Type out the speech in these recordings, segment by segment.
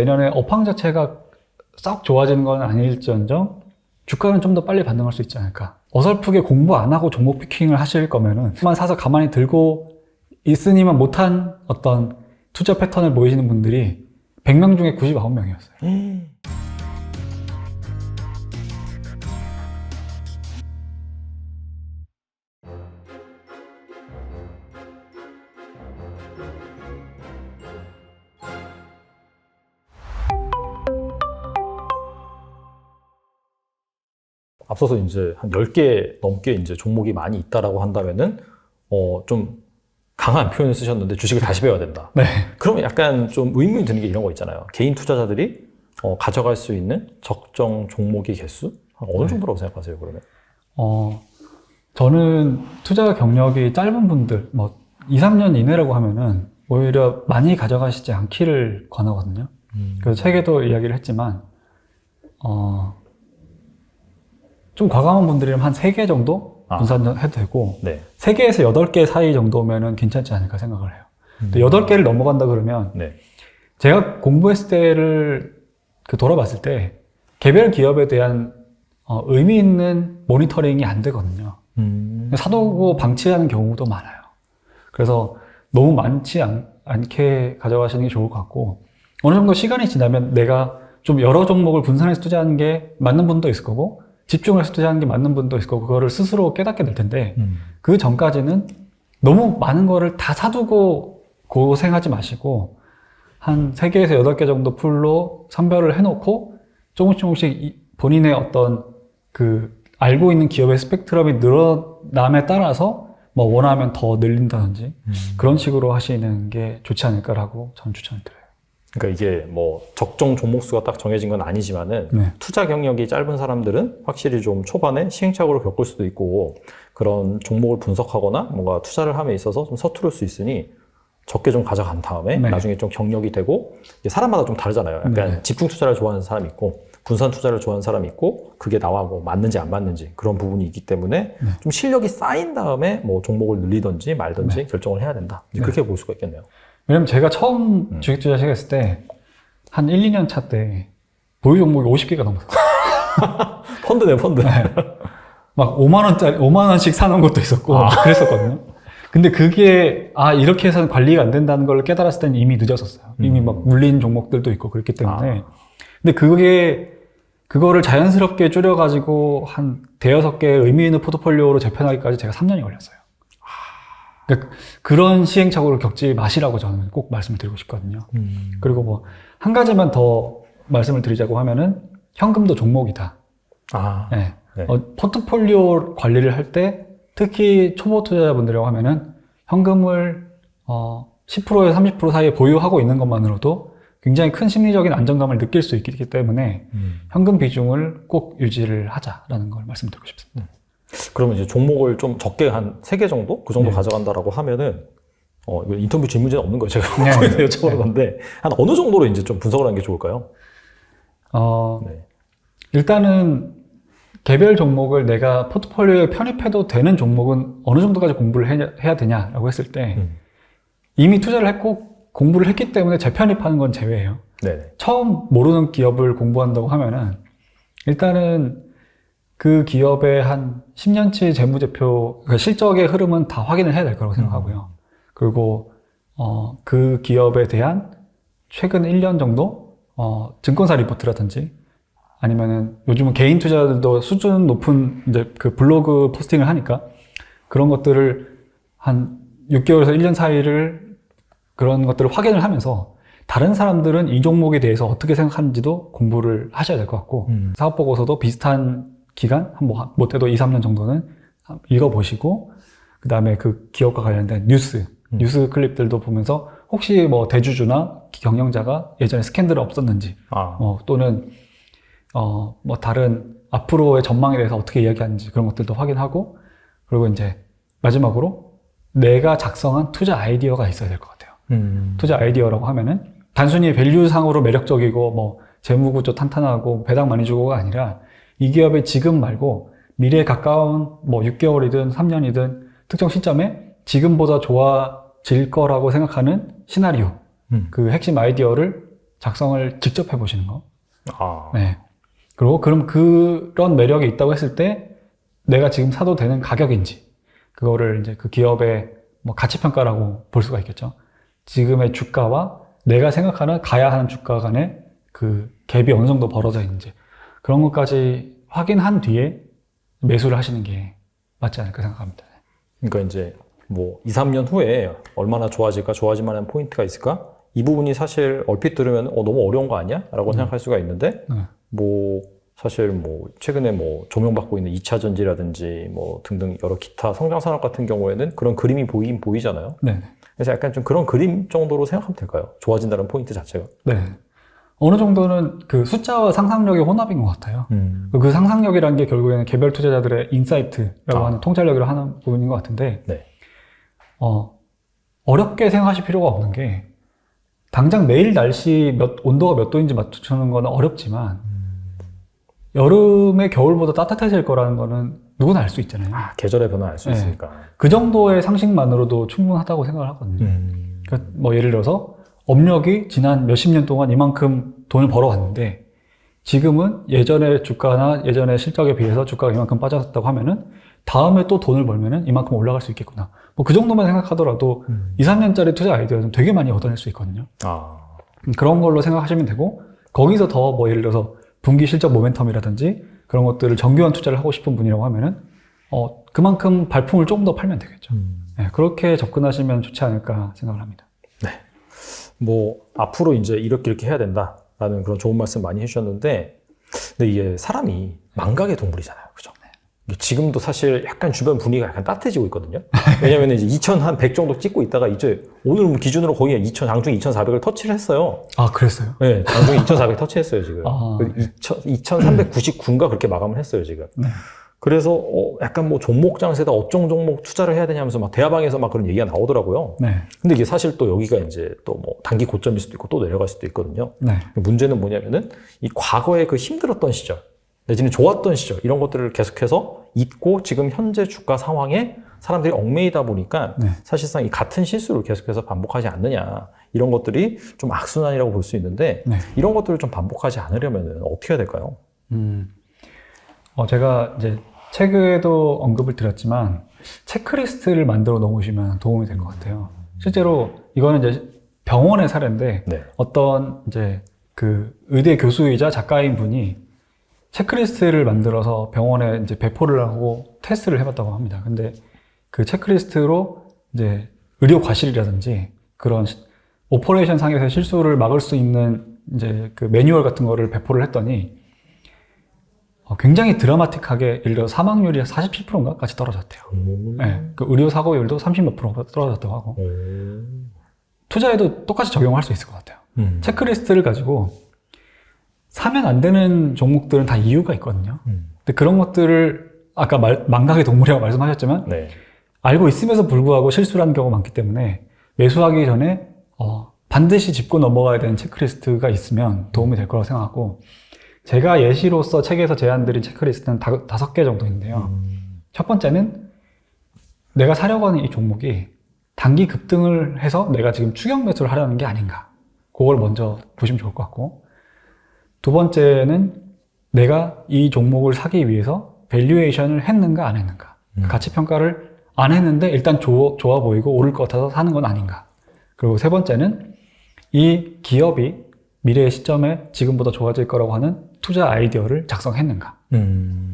내년에 업황 자체가 썩 좋아지는 건 아닐지언정 주가는 좀 더 빨리 반등할 수 있지 않을까. 어설프게 공부 안 하고 종목 피킹을 하실 거면은 만 사서 가만히 들고 있으니만 못한 어떤 투자 패턴을 보이시는 분들이 100명 중에 99명이었어요. 앞서서 이제 한 10개 넘게 이제 종목이 많이 있다라고 한다면은, 좀 강한 표현을 쓰셨는데 주식을 다시 배워야 된다. 네. 그러면 약간 좀 의문이 드는 게 이런 거 있잖아요. 개인 투자자들이 가져갈 수 있는 적정 종목의 개수? 어느 정도라고 생각하세요, 그러면? 저는 투자 경력이 짧은 분들, 뭐 2, 3년 이내라고 하면은 오히려 많이 가져가시지 않기를 권하거든요. 그래서 책에도 이야기를 했지만, 좀 과감한 분들이라면 한 3개 정도 분산해도 되고, 네. 3개에서 8개 사이 정도면은 괜찮지 않을까 생각을 해요. 근데 8개를 넘어간다 그러면, 네. 제가 공부했을 때를 돌아봤을 때, 개별 기업에 대한 의미 있는 모니터링이 안 되거든요. 사두고 방치하는 경우도 많아요. 그래서 너무 많지 않게 가져가시는 게 좋을 것 같고, 어느 정도 시간이 지나면 내가 좀 여러 종목을 분산해서 투자하는 게 맞는 분도 있을 거고, 집중을 해서 투자하는 게 맞는 분도 있을 거고, 그거를 스스로 깨닫게 될 텐데, 그 전까지는 너무 많은 거를 다 사두고 고생하지 마시고, 한 3개에서 8개 정도 풀로 선별을 해놓고, 조금씩 본인의 어떤 알고 있는 기업의 스펙트럼이 늘어남에 따라서 뭐 원하면 더 늘린다든지, 그런 식으로 하시는 게 좋지 않을까라고 저는 추천을 드려요. 그러니까 이게 뭐 적정 종목수가 딱 정해진 건 아니지만은, 네. 투자 경력이 짧은 사람들은 확실히 좀 초반에 시행착오를 겪을 수도 있고, 그런 종목을 분석하거나 뭔가 투자를 함에 있어서 좀 서투를 수 있으니 적게 좀 가져간 다음에 네. 나중에 좀 경력이 되고, 이게 사람마다 좀 다르잖아요. 약간 네. 집중 투자를 좋아하는 사람이 있고 분산 투자를 좋아하는 사람이 있고, 그게 나와 뭐 맞는지 안 맞는지 그런 부분이 있기 때문에 네. 좀 실력이 쌓인 다음에 뭐 종목을 늘리든지 말든지 네. 결정을 해야 된다. 이제 네. 그렇게 볼 수가 있겠네요. 왜냐면 제가 처음 주식 투자 시작했을 때, 한 1, 2년 차 때, 보유 종목이 50개가 넘었어요. 펀드네, 펀드. 네. 막 5만원씩 사는 것도 있었고, 그랬었거든요. 근데 그게, 이렇게 해서는 관리가 안 된다는 걸 깨달았을 때는 이미 늦었었어요. 이미 막 물린 종목들도 있고 그랬기 때문에. 근데 그거를 자연스럽게 줄여가지고 한 5-6개의 의미 있는 포트폴리오로 재편하기까지 제가 3년이 걸렸어요. 그러니까 그런 시행착오를 겪지 마시라고 저는 꼭 말씀을 드리고 싶거든요. 그리고 뭐, 한 가지만 더 말씀을 드리자고 하면은, 현금도 종목이다. 네. 네. 포트폴리오 관리를 할 때, 특히 초보 투자자분들이라고 하면은, 현금을 10%에서 30% 사이에 보유하고 있는 것만으로도 굉장히 큰 심리적인 안정감을 느낄 수 있기 때문에, 현금 비중을 꼭 유지를 하자라는 걸 말씀드리고 싶습니다. 그러면 이제 종목을 좀 적게 한 3개 정도? 그 정도 네. 가져간다라고 하면은, 이거 인터뷰 질문제는 없는 거예요. 제가 네. 거기서 여쭤보는 건데, 한 어느 정도로 이제 좀 분석을 하는 게 좋을까요? 네. 일단은 개별 종목을 내가 포트폴리오에 편입해도 되는 종목은 어느 정도까지 공부를 해야 되냐라고 했을 때, 이미 투자를 했고 공부를 했기 때문에 재편입하는 건 제외예요. 네. 처음 모르는 기업을 공부한다고 하면은, 일단은 그 기업의 한 10년치 재무제표, 그러니까 실적의 흐름은 다 확인을 해야 될 거라고 생각하고요. 그리고 그 기업에 대한 최근 1년 정도 증권사 리포트라든지, 아니면은 요즘은 개인 투자자들도 수준 높은 이제 그 블로그 포스팅을 하니까 그런 것들을 한 6개월에서 1년 사이를 그런 것들을 확인을 하면서, 다른 사람들은 이 종목에 대해서 어떻게 생각하는지도 공부를 하셔야 될 것 같고, 사업 보고서도 비슷한 기간, 못해도 2, 3년 정도는 읽어보시고, 그 다음에 그 기업과 관련된 뉴스 클립들도 보면서 혹시 뭐 대주주나 경영자가 예전에 스캔들 없었는지, 또는 뭐 다른 앞으로의 전망에 대해서 어떻게 이야기하는지 그런 것들도 확인하고, 그리고 이제 마지막으로 내가 작성한 투자 아이디어가 있어야 될 것 같아요. 투자 아이디어라고 하면은 단순히 밸류상으로 매력적이고 뭐 재무구조 탄탄하고 배당 많이 주고가 아니라, 이 기업의 지금 말고 미래에 가까운 뭐 6개월이든 3년이든 특정 시점에 지금보다 좋아질 거라고 생각하는 시나리오, 그 핵심 아이디어를 작성을 직접 해보시는 거. 아. 네. 그리고 그럼 그런 매력이 있다고 했을 때 내가 지금 사도 되는 가격인지 그거를 이제 그 기업의 뭐 가치 평가라고 볼 수가 있겠죠. 지금의 주가와 내가 생각하는 가야 하는 주가 간의 그 갭이 어느 정도 벌어져 있는지 그런 것까지 확인한 뒤에 매수를 하시는 게 맞지 않을까 생각합니다. 그러니까 이제 뭐 2, 3년 후에 얼마나 좋아질까, 좋아질 만한 포인트가 있을까? 이 부분이 사실 얼핏 들으면 너무 어려운 거 아니야? 라고 생각할 수가 있는데 뭐 사실 뭐 최근에 뭐 조명받고 있는 2차 전지라든지 뭐 등등 여러 기타 성장 산업 같은 경우에는 그런 그림이 보이잖아요. 네. 그래서 약간 좀 그런 그림 정도로 생각하면 될까요? 좋아진다는 포인트 자체가. 네. 어느 정도는 그 숫자와 상상력의 혼합인 것 같아요. 그 상상력이라는 게 결국에는 개별 투자자들의 인사이트라고 하는 통찰력이라고 하는 부분인 것 같은데, 네. 어렵게 생각하실 필요가 없는 게, 당장 내일 날씨 온도가 몇 도인지 맞추는 건 어렵지만, 여름에 겨울보다 따뜻해질 거라는 거는 누구나 알 수 있잖아요. 계절의 변화 알 수 네. 있으니까. 그 정도의 상식만으로도 충분하다고 생각을 하거든요. 그러니까 뭐 예를 들어서 업력이 지난 몇십 년 동안 이만큼 돈을 벌어왔는데 지금은 예전의 주가나 예전의 실적에 비해서 주가가 이만큼 빠졌다고 하면은 다음에 또 돈을 벌면은 이만큼 올라갈 수 있겠구나. 뭐 그 정도만 생각하더라도 2, 3년짜리 투자 아이디어는 되게 많이 얻어낼 수 있거든요. 그런 걸로 생각하시면 되고 거기서 더 뭐 예를 들어서 분기 실적 모멘텀이라든지 그런 것들을 정교한 투자를 하고 싶은 분이라고 하면은 그만큼 발품을 조금 더 팔면 되겠죠. 네, 그렇게 접근하시면 좋지 않을까 생각을 합니다. 네. 뭐 앞으로 이제 이렇게 해야 된다라는 그런 좋은 말씀 많이 해주셨는데, 근데 이게 사람이 망각의 동물이잖아요, 그죠? 지금도 사실 약간 주변 분위기가 약간 따뜻해지고 있거든요. 왜냐면 이제 2,100 정도 찍고 있다가 이제 오늘 기준으로 거의 장중에 2,400을 터치를 했어요. 아, 그랬어요? 네, 장중에 2,400 터치했어요, 지금. 네. 2,399인가 그렇게 마감을 했어요, 지금. 네. 그래서 약간 뭐 종목 장세다 어떤 종목 투자를 해야 되냐면서 막 대화방에서 막 그런 얘기가 나오더라고요. 네. 근데 이게 사실 또 여기가 이제 또 뭐 단기 고점일 수도 있고 또 내려갈 수도 있거든요. 네. 문제는 뭐냐면은 이 과거에 그 힘들었던 시절 내지는 좋았던 시절 이런 것들을 계속해서 잊고 지금 현재 주가 상황에 사람들이 얽매이다 보니까 네. 사실상 이 같은 실수를 계속해서 반복하지 않느냐 이런 것들이 좀 악순환이라고 볼 수 있는데 네. 이런 것들을 좀 반복하지 않으려면 어떻게 해야 될까요? 제가 이제 책에도 언급을 드렸지만 체크리스트를 만들어 놓으시면 도움이 될 것 같아요. 실제로 이거는 이제 병원의 사례인데 네. 어떤 이제 그 의대 교수이자 작가인 분이 체크리스트를 만들어서 병원에 이제 배포를 하고 테스트를 해봤다고 합니다. 근데 그 체크리스트로 이제 의료 과실이라든지 그런 오퍼레이션 상에서 실수를 막을 수 있는 이제 그 매뉴얼 같은 거를 배포를 했더니 굉장히 드라마틱하게 예를 들어 사망률이 47%인가 같이 떨어졌대요. 네, 그 의료 사고율도 30몇 프로 떨어졌다고 하고 투자에도 똑같이 적용할 수 있을 것 같아요. 체크리스트를 가지고 사면 안 되는 종목들은 다 이유가 있거든요. 근데 그런 것들을 아까 망각의 동물이라고 말씀하셨지만 네. 알고 있음에도 불구하고 실수를 하는 경우가 많기 때문에 매수하기 전에 반드시 짚고 넘어가야 되는 체크리스트가 있으면 도움이 될 거라고 생각하고 제가 예시로서 책에서 제안드린 체크리스트는 5개 정도인데요. 첫 번째는 내가 사려고 하는 이 종목이 단기 급등을 해서 내가 지금 추격 매수를 하려는 게 아닌가. 그걸 먼저 보시면 좋을 것 같고 두 번째는 내가 이 종목을 사기 위해서 밸류에이션을 했는가 안 했는가. 가치 평가를 안 했는데 일단 좋아 보이고 오를 것 같아서 사는 건 아닌가. 그리고 세 번째는 이 기업이 미래의 시점에 지금보다 좋아질 거라고 하는 투자 아이디어를 작성했는가.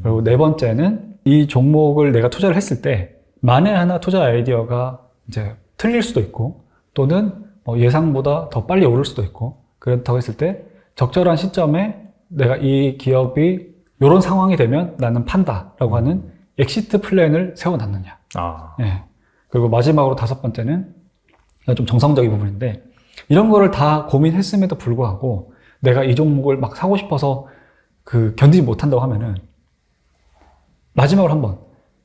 그리고 네 번째는 이 종목을 내가 투자를 했을 때 만에 하나 투자 아이디어가 이제 틀릴 수도 있고 또는 예상보다 더 빨리 오를 수도 있고 그렇다고 했을 때 적절한 시점에 내가 이 기업이 이런 상황이 되면 나는 판다라고 하는 엑시트 플랜을 세워놨느냐. 네. 그리고 마지막으로 5번째는 좀 정성적인 부분인데 이런 거를 다 고민했음에도 불구하고 내가 이 종목을 막 사고 싶어서 견디지 못한다고 하면은 마지막으로 한번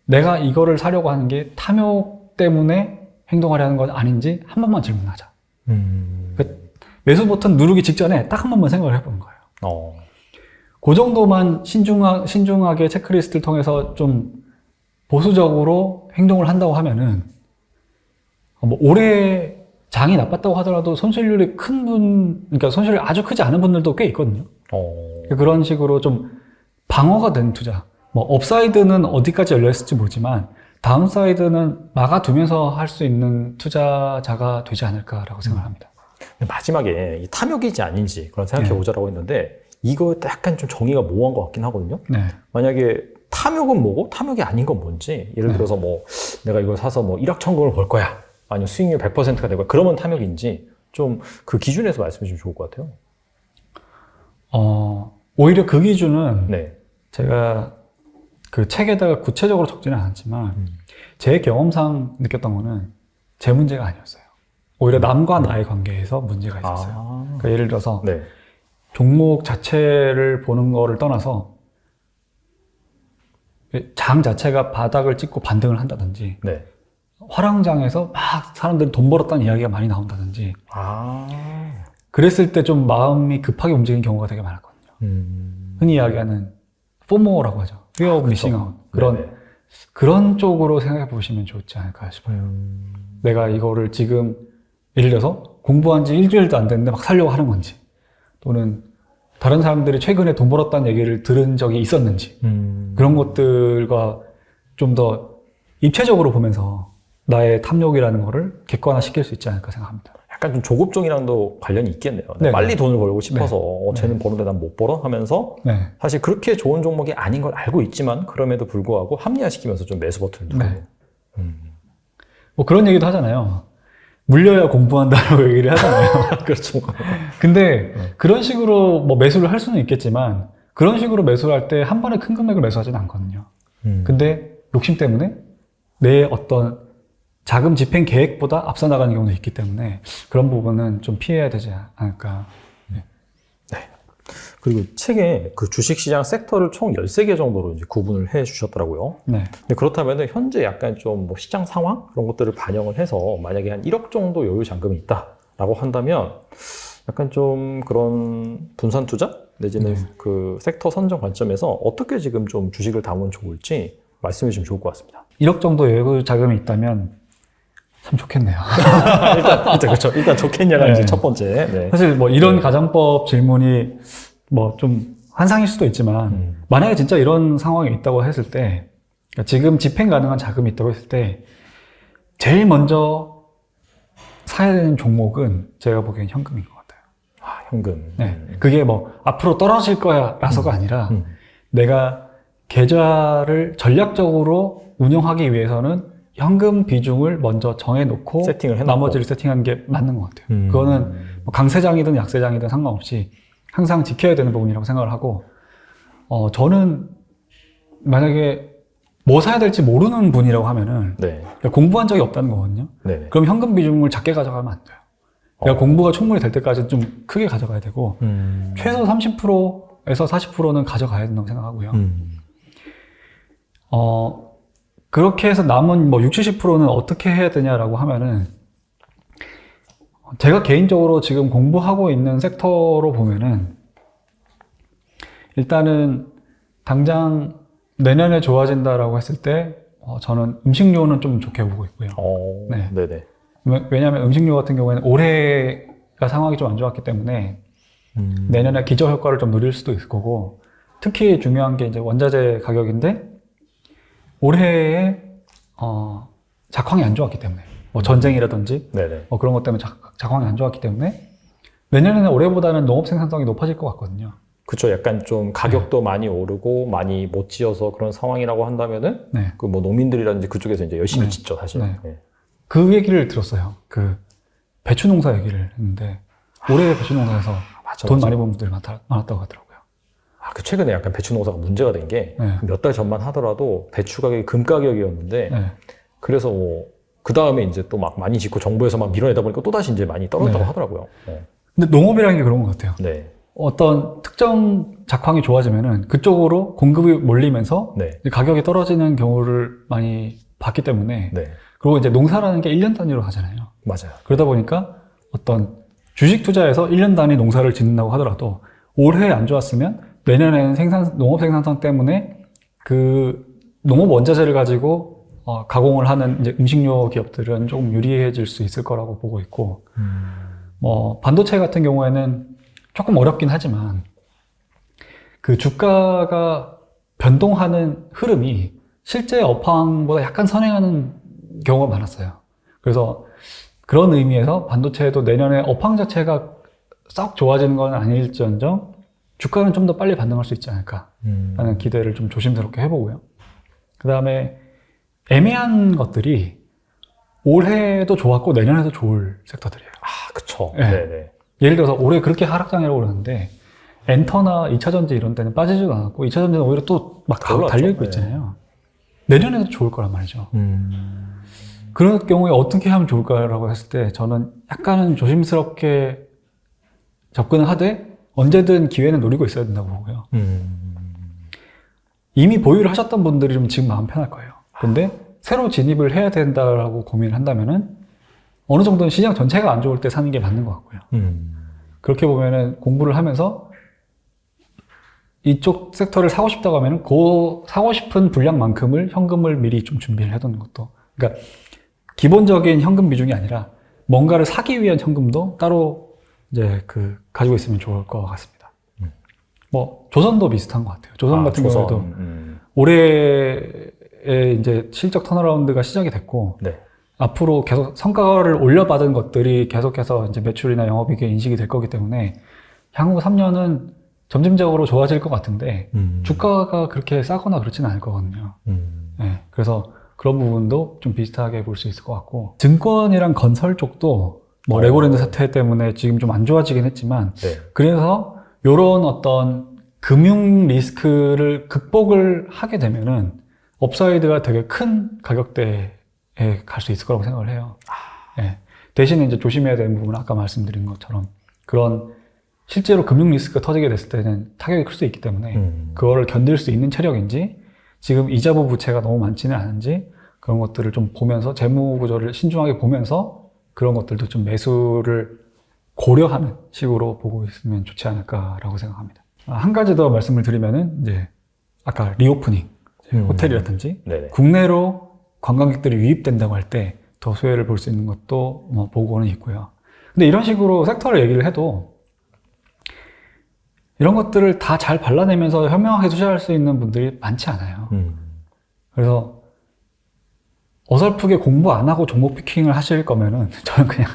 내가 이거를 사려고 하는 게 탐욕 때문에 행동하려는 건 아닌지 한 번만 질문하자. 그러니까 매수 버튼 누르기 직전에 딱 한 번만 생각을 해보는 거예요. 그 정도만 신중하게 체크리스트를 통해서 좀 보수적으로 행동을 한다고 하면은 오래 장이 나빴다고 하더라도 손실률이 큰 분, 그러니까 손실이 아주 크지 않은 분들도 꽤 있거든요. 그런 식으로 좀 방어가 된 투자. 뭐 업사이드는 어디까지 열려 있을지 모르지만 다운사이드는 막아두면서 할 수 있는 투자자가 되지 않을까라고 생각합니다. 마지막에 이 탐욕이지 아닌지 그런 생각해 보자라고 했는데 이거 약간 좀 정의가 모호한 것 같긴 하거든요. 네. 만약에 탐욕은 뭐고 탐욕이 아닌 건 뭔지 예를 들어서 뭐 내가 이걸 사서 뭐 1억 천금을 벌 거야 아니면 수익률 100%가 될 거야 그러면 탐욕인지 좀 그 기준에서 말씀해 주시면 좋을 것 같아요. 오히려 그 기준은 네. 제가 그 책에다가 구체적으로 적지는 않았지만 제 경험상 느꼈던 거는 제 문제가 아니었어요. 오히려 남과 나의 관계에서 문제가 있었어요. 그러니까 예를 들어서 네. 종목 자체를 보는 거를 떠나서 장 자체가 바닥을 찍고 반등을 한다든지 네. 화랑장에서 막 사람들이 돈 벌었다는 이야기가 많이 나온다든지 그랬을 때 좀 마음이 급하게 움직이는 경우가 되게 많았거든요. 흔히 이야기하는 포모라고 하죠. Fear of missing out. 그런 쪽으로 생각해 보시면 좋지 않을까 싶어요. 내가 이거를 지금 예를 들어서 공부한 지 일주일도 안 됐는데 막 살려고 하는 건지 또는 다른 사람들이 최근에 돈 벌었다는 얘기를 들은 적이 있었는지 그런 것들과 좀 더 입체적으로 보면서 나의 탐욕이라는 거를 객관화 시킬 수 있지 않을까 생각합니다. 약간 좀 조급종이랑도 관련이 있겠네요. 빨리 돈을 벌고 싶어서 쟤는 버는데 난 못 벌어 하면서 사실 그렇게 좋은 종목이 아닌 걸 알고 있지만 그럼에도 불구하고 합리화시키면서 좀 매수 버튼을 누르고 뭐 그런 얘기도 하잖아요. 물려야 공부한다라고 얘기를 하잖아요. 그렇죠. 근데 그런 식으로 뭐 매수를 할 수는 있겠지만 그런 식으로 매수를 할 때 한 번에 큰 금액을 매수하지는 않거든요. 근데 욕심 때문에 내 어떤 자금 집행 계획보다 앞서 나가는 경우도 있기 때문에 그런 부분은 좀 피해야 되지 않을까. 네. 그리고 책에 그 주식시장 섹터를 총 13개 정도로 이제 구분을 해 주셨더라고요. 네. 근데 그렇다면 현재 약간 좀 뭐 시장 상황 그런 것들을 반영을 해서 만약에 한 1억 정도 여유 잔금이 있다라고 한다면 약간 좀 그런 분산 투자 내지는 그 섹터 선정 관점에서 어떻게 지금 좀 주식을 담으면 좋을지 말씀해 주시면 좋을 것 같습니다. 1억 정도 여유 자금이 있다면 참 좋겠네요. 일단 좋겠냐가 이제 첫 번째. 네. 사실 뭐 이런 가정법 질문이 뭐 좀 환상일 수도 있지만 만약에 진짜 이런 상황이 있다고 했을 때 그러니까 지금 집행 가능한 자금이 있다고 했을 때 제일 먼저 사야 되는 종목은 제가 보기엔 현금인 것 같아요. 현금. 네. 그게 뭐 앞으로 떨어질 거야 라서가 아니라 내가 계좌를 전략적으로 운영하기 위해서는 현금 비중을 먼저 정해놓고 세팅을 해놓고 나머지를 세팅하는 게 맞는 것 같아요. 그거는 뭐 강세장이든 약세장이든 상관없이 항상 지켜야 되는 부분이라고 생각을 하고 저는 만약에 뭐 사야 될지 모르는 분이라고 하면은 공부한 적이 없다는 거거든요. 그럼 현금 비중을 작게 가져가면 안 돼요. 그러니까 공부가 충분히 될 때까지 좀 크게 가져가야 되고 최소 30%에서 40%는 가져가야 된다고 생각하고요. 그렇게 해서 남은 뭐 60, 70%는 어떻게 해야 되냐라고 하면은 제가 개인적으로 지금 공부하고 있는 섹터로 보면은 일단은 당장 내년에 좋아진다라고 했을 때 저는 음식료는 좀 좋게 보고 있고요. 네네. 왜냐하면 음식료 같은 경우에는 올해가 상황이 좀 안 좋았기 때문에 내년에 기저 효과를 좀 누릴 수도 있을 거고 특히 중요한 게 이제 원자재 가격인데 올해에 작황이 안 좋았기 때문에 뭐 전쟁이라든지 뭐 그런 것 때문에 작황이 안 좋았기 때문에 내년에는 올해보다는 농업 생산성이 높아질 것 같거든요. 그렇죠. 약간 좀 가격도 많이 오르고 많이 못 지어서 그런 상황이라고 한다면은 그 뭐 농민들이라든지 그쪽에서 이제 열심히 짓죠, 사실. 그 얘기를 들었어요. 그 배추 농사 얘기를 했는데 올해 배추 농사에서 돈 많이 번 분들이 많았다고 하더라고요. 그 최근에 약간 배추 농사가 문제가 된 게 몇 달 전만 하더라도 배추 가격이 금 가격이었는데 그래서 뭐 그 다음에 이제 또 막 많이 짓고 정부에서 막 밀어내다 보니까 또 다시 이제 많이 떨어졌다고 하더라고요. 근데 농업이라는 게 그런 것 같아요. 어떤 특정 작황이 좋아지면은 그쪽으로 공급이 몰리면서 가격이 떨어지는 경우를 많이 봤기 때문에 그리고 이제 농사라는 게 1년 단위로 하잖아요. 맞아요. 그러다 보니까 어떤 주식 투자에서 1년 단위 농사를 짓는다고 하더라도 올해 안 좋았으면 내년에는 농업 생산성 때문에 그 농업 원자재를 가지고 가공을 하는 이제 음식료 기업들은 조금 유리해질 수 있을 거라고 보고 있고, 반도체 같은 경우에는 조금 어렵긴 하지만, 그 주가가 변동하는 흐름이 실제 업황보다 약간 선행하는 경우가 많았어요. 그래서 그런 의미에서 반도체도 내년에 업황 자체가 썩 좋아지는 건 아닐지언정 주가는 좀 더 빨리 반등할 수 있지 않을까라는 기대를 좀 조심스럽게 해보고요. 그 다음에 애매한 것들이 올해도 좋았고 내년에도 좋을 섹터들이에요. 아, 그쵸. 네. 네네. 예를 들어서 올해 그렇게 하락장이라고 그러는데 엔터나 2차전지 이런 데는 빠지지도 않았고 2차전지는 오히려 또 막 달려있고 있잖아요. 내년에도 좋을 거란 말이죠. 그럴 경우에 어떻게 하면 좋을까라고 했을 때 저는 약간은 조심스럽게 접근을 하되 언제든 기회는 노리고 있어야 된다고 보고요. 이미 보유를 하셨던 분들이면 지금 마음 편할 거예요. 근데 새로 진입을 해야 된다라고 고민을 한다면은 어느 정도는 시장 전체가 안 좋을 때 사는 게 맞는 것 같고요. 그렇게 보면은 공부를 하면서 이쪽 섹터를 사고 싶다고 하면은 그 사고 싶은 분량만큼을 현금을 미리 좀 준비를 해두는 것도. 그러니까 기본적인 현금 비중이 아니라 뭔가를 사기 위한 현금도 따로 이제 가지고 있으면 좋을 것 같습니다. 조선도 비슷한 것 같아요. 조선 같은 경우에도 올해에 이제 실적 턴어라운드가 시작이 됐고, 네. 앞으로 계속 성과를 올려받은 것들이 계속해서 이제 매출이나 영업이익에 인식이 될 거기 때문에 향후 3년은 점진적으로 좋아질 것 같은데 주가가 그렇게 싸거나 그렇지는 않을 거거든요. 네, 그래서 그런 부분도 좀 비슷하게 볼 수 있을 것 같고, 증권이랑 건설 쪽도 레고랜드 사태 때문에 지금 좀 안 좋아지긴 했지만, 네. 그래서 요런 어떤 금융 리스크를 극복을 하게 되면은 업사이드가 되게 큰 가격대에 갈 수 있을 거라고 생각을 해요. 네. 대신에 이제 조심해야 되는 부분은 아까 말씀드린 것처럼 그런 실제로 금융 리스크가 터지게 됐을 때는 타격이 클 수 있기 때문에 그거를 견딜 수 있는 체력인지, 지금 이자부 부채가 너무 많지는 않은지, 그런 것들을 좀 보면서 재무 구조를 신중하게 보면서 그런 것들도 좀 매수를 고려하는 식으로 보고 있으면 좋지 않을까라고 생각합니다. 한 가지 더 말씀을 드리면은 이제 아까 리오프닝, 호텔이라든지 네네. 국내로 관광객들이 유입된다고 할 때 더 수혜를 볼 수 있는 것도 보고는 있고요. 근데 이런 식으로 섹터를 얘기를 해도 이런 것들을 다 잘 발라내면서 현명하게 투자할 수 있는 분들이 많지 않아요. 그래서 어설프게 공부 안 하고 종목 피킹을 하실 거면은 저는 그냥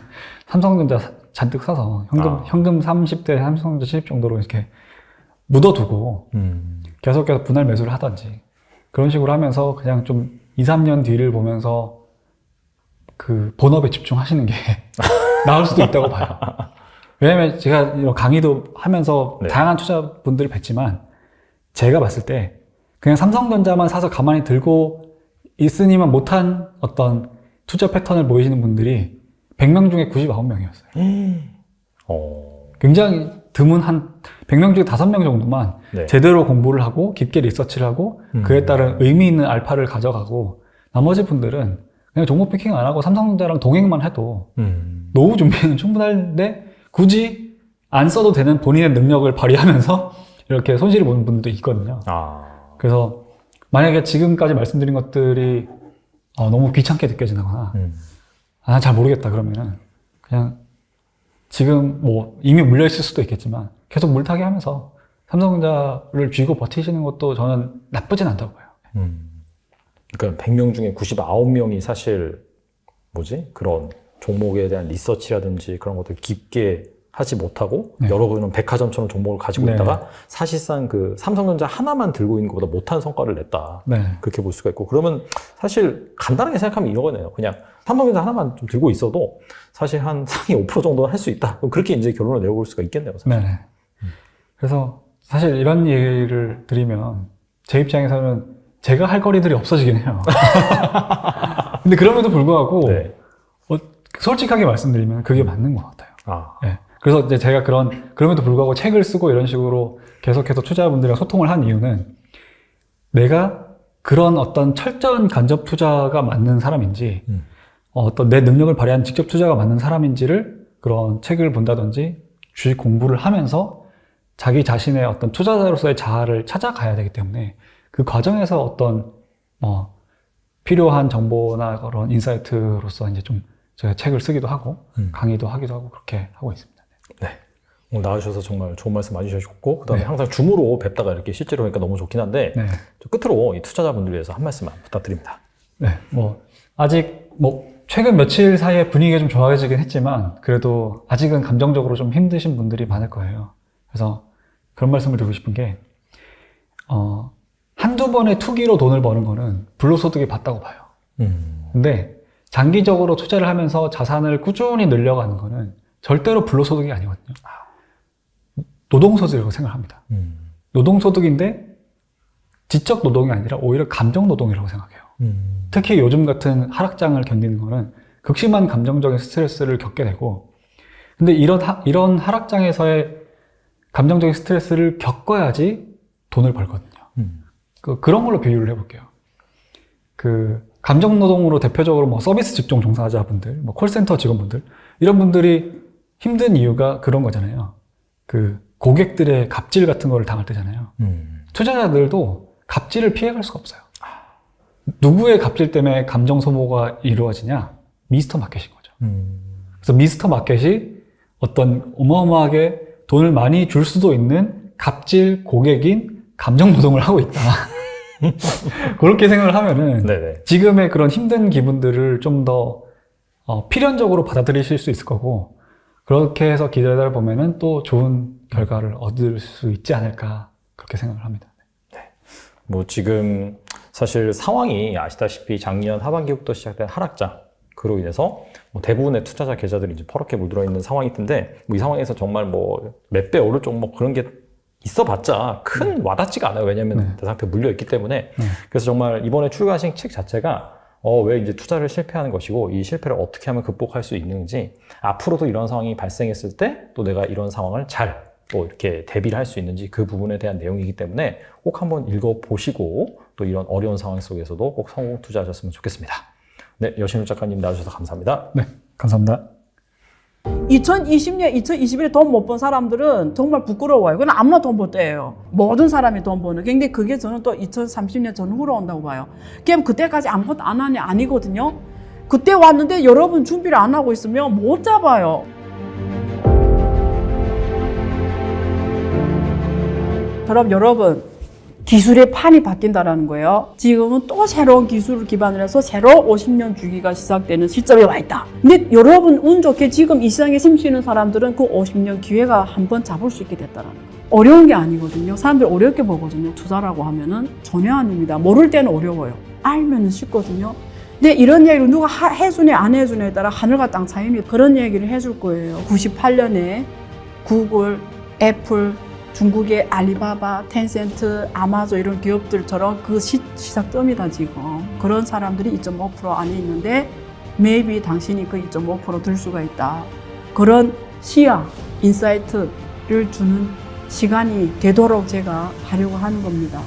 삼성전자 잔뜩 사서 현금 30대 삼성전자 70 정도로 이렇게 묻어두고 계속해서 분할 매수를 하든지 그런 식으로 하면서 그냥 좀 2, 3년 뒤를 보면서 그 본업에 집중하시는 게 나을 수도 있다고 봐요. 왜냐면 제가 이런 강의도 하면서 네. 다양한 투자분들을 뵀지만 제가 봤을 때 그냥 삼성전자만 사서 가만히 들고 있으니만 못한 어떤 투자 패턴을 보이시는 분들이 100명 중에 99명이었어요. 굉장히 드문 한 100명 중에 5명 정도만 네. 제대로 공부를 하고 깊게 리서치를 하고 그에 따른 의미 있는 알파를 가져가고, 나머지 분들은 그냥 종목 피킹 안 하고 삼성전자랑 동행만 해도 노후 준비는 충분한데 굳이 안 써도 되는 본인의 능력을 발휘하면서 이렇게 손실을 보는 분도 있거든요. 그래서 만약에 지금까지 말씀드린 것들이 너무 귀찮게 느껴지거나 잘 모르겠다 그러면은 그냥 지금 이미 물려 있을 수도 있겠지만 계속 물타기 하면서 삼성전자를 쥐고 버티시는 것도 저는 나쁘진 않다고 봐요. 그러니까 100명 중에 99명이 사실 그런 종목에 대한 리서치라든지 그런 것들 깊게 하지 못하고 네. 여러 그런 백화점처럼 종목을 가지고 네. 있다가 사실상 그 삼성전자 하나만 들고 있는 것보다 못한 성과를 냈다. 네. 그렇게 볼 수가 있고, 그러면 사실 간단하게 생각하면 이거네요. 그냥 삼성전자 하나만 좀 들고 있어도 사실 한 상위 5% 정도는 할 수 있다. 그렇게 이제 결론을 내려볼 수가 있겠네요. 사실. 네네. 그래서 사실 이런 얘기를 드리면 제 입장에서는 제가 할 거리들이 없어지긴 해요. 근데 그럼에도 불구하고 네. 솔직하게 말씀드리면 그게 맞는 것 같아요. 네. 그래서 이제 제가 그럼에도 불구하고 책을 쓰고 이런 식으로 계속해서 투자자분들이랑 소통을 한 이유는 내가 그런 어떤 철저한 간접 투자가 맞는 사람인지 어떤 내 능력을 발휘한 직접 투자가 맞는 사람인지를 그런 책을 본다든지 주식 공부를 하면서 자기 자신의 어떤 투자자로서의 자아를 찾아가야 되기 때문에 그 과정에서 어떤 필요한 정보나 그런 인사이트로서 이제 좀 제가 책을 쓰기도 하고 강의도 하기도 하고 그렇게 하고 있습니다. 네. 오늘 나와주셔서 정말 좋은 말씀 많이 주셨고, 그 다음에 항상 줌으로 뵙다가 이렇게 실제로 보니까 너무 좋긴 한데, 저 끝으로 이 투자자분들 위해서 한 말씀만 부탁드립니다. 네, 뭐, 아직, 뭐, 최근 며칠 사이에 분위기가 좀 좋아지긴 했지만, 그래도 아직은 감정적으로 좀 힘드신 분들이 많을 거예요. 그래서 그런 말씀을 드리고 싶은 게, 한두 번의 투기로 돈을 버는 거는 불로소득이 맞다고 봐요. 근데 장기적으로 투자를 하면서 자산을 꾸준히 늘려가는 거는 절대로 불로소득이 아니거든요. 노동소득이라고 생각합니다. 노동소득인데 지적 노동이 아니라 오히려 감정 노동이라고 생각해요. 특히 요즘 같은 하락장을 견디는 거는 극심한 감정적인 스트레스를 겪게 되고, 근데 이런 하락장에서의 감정적인 스트레스를 겪어야지 돈을 벌거든요. 그런 걸로 비유를 해볼게요. 감정 노동으로 대표적으로 뭐 서비스 직종 종사자분들, 뭐 콜센터 직원분들, 이런 분들이 힘든 이유가 그런 거잖아요. 고객들의 갑질 같은 거를 당할 때잖아요. 투자자들도 갑질을 피해갈 수가 없어요. 누구의 갑질 때문에 감정 소모가 이루어지냐? 미스터 마켓인 거죠. 그래서 미스터 마켓이 어떤 어마어마하게 돈을 많이 줄 수도 있는 갑질 고객인 감정 노동을 하고 있다. 그렇게 생각을 하면은 네네. 지금의 그런 힘든 기분들을 좀 더 필연적으로 받아들이실 수 있을 거고, 그렇게 해서 기다리다 보면은 또 좋은 결과를 얻을 수 있지 않을까, 그렇게 생각을 합니다. 네. 뭐 지금 사실 상황이 아시다시피 작년 하반기부터 시작된 하락장, 그로 인해서 뭐 대부분의 투자자 계좌들이 이제 퍼렇게 물들어 있는 상황일 텐데, 뭐 이 상황에서 정말 뭐 몇 배 오를 쪽 뭐 그런 게 있어봤자 큰 와닿지가 않아요. 왜냐하면 대상태 물려 있기 때문에. 그래서 정말 이번에 출간하신 책 자체가 왜 이제 투자를 실패하는 것이고, 이 실패를 어떻게 하면 극복할 수 있는지, 앞으로도 이런 상황이 발생했을 때 또 내가 이런 상황을 잘 또 이렇게 대비를 할 수 있는지, 그 부분에 대한 내용이기 때문에 꼭 한번 읽어보시고 또 이런 어려운 상황 속에서도 꼭 성공 투자하셨으면 좋겠습니다. 네, 여신우 작가님 나와주셔서 감사합니다. 네, 감사합니다. 2020년, 2021에 돈 못 번 사람들은 정말 부끄러워요. 그건 아무나 돈 벌 때예요. 모든 사람이 돈 버는. 근데 그게 저는 또 2030년 전후로 온다고 봐요. 그럼 그때까지 아무것도 안 하냐? 아니거든요. 그때 왔는데 여러분 준비를 안 하고 있으면 못 잡아요. 그럼 여러분, 기술의 판이 바뀐다는 거예요. 지금은 또 새로운 기술을 기반으로 해서 새로 50년 주기가 시작되는 시점에 와 있다. 근데 여러분 운 좋게 지금 이 시장에 숨쉬는 사람들은 그 50년 기회가 한번 잡을 수 있게 됐다는 거예요. 어려운 게 아니거든요. 사람들이 어렵게 보거든요. 투자라고 하면은 전혀 아닙니다. 모를 때는 어려워요. 알면은 쉽거든요. 근데 이런 얘기를 누가 해주네 안 해주네에 따라 하늘과 땅 차이입니다. 그런 얘기를 해줄 거예요. 98년에 구글, 애플, 중국의 알리바바, 텐센트, 아마존 이런 기업들처럼 그 시작점이다 지금. 그런 사람들이 2.5% 안에 있는데 maybe 당신이 그 2.5% 들 수가 있다. 그런 시야, 인사이트를 주는 시간이 되도록 제가 하려고 하는 겁니다.